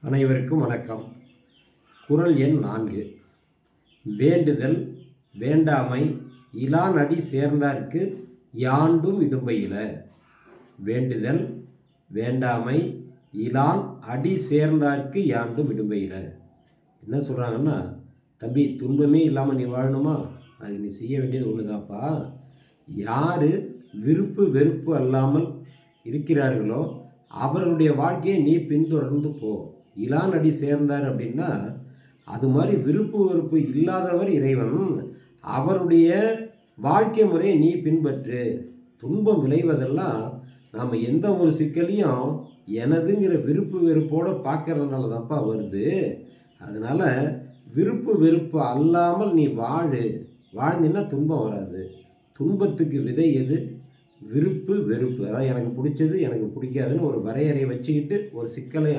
அனைவருக்கும் வணக்கம். குறள் எண் 4. வேண்டுதல் வேண்டாமை இலான் அடி சேர்ந்தார்க்கு யாண்டும் இடும்பையில. வேண்டுதல் வேண்டாமை இலான் அடி சேர்ந்தார்க்கு யாண்டும் இடும்பையில. என்ன சொல்கிறாங்கன்னா, தம்பி துன்பமே இல்லாமல் நீ வாழணுமா, அது நீ செய்ய வேண்டியது ஒன்றுதாப்பா. யார் விருப்பு வெறுப்பு அல்லாமல் இருக்கிறார்களோ அவர்களுடைய வாழ்க்கையை நீ பின்தொடர்ந்து போ. இலான் அடி சேர்ந்தார் அப்படின்னா அது மாதிரி விருப்பு வெறுப்பு இல்லாதவர் இறைவன். அவருடைய வாழ்க்கை முறையை நீ பின்பற்று. துன்பம் விளைவதெல்லாம் நாம் எந்த ஒரு சிக்கலையும் எனதுங்கிற விருப்பு வெறுப்போடு பார்க்கறதுனால தான்ப்பா வருது. அதனால் விருப்பு வெறுப்பு அல்லாமல் நீ வாழ்ந்தின்னா துன்பம் வராது. துன்பத்துக்கு விதை எது? விருப்பு வெறுப்பு. அதாவது எனக்கு பிடிச்சது எனக்கு பிடிக்காதுன்னு ஒரு வரையறையை வச்சுக்கிட்டு ஒரு சிக்கலை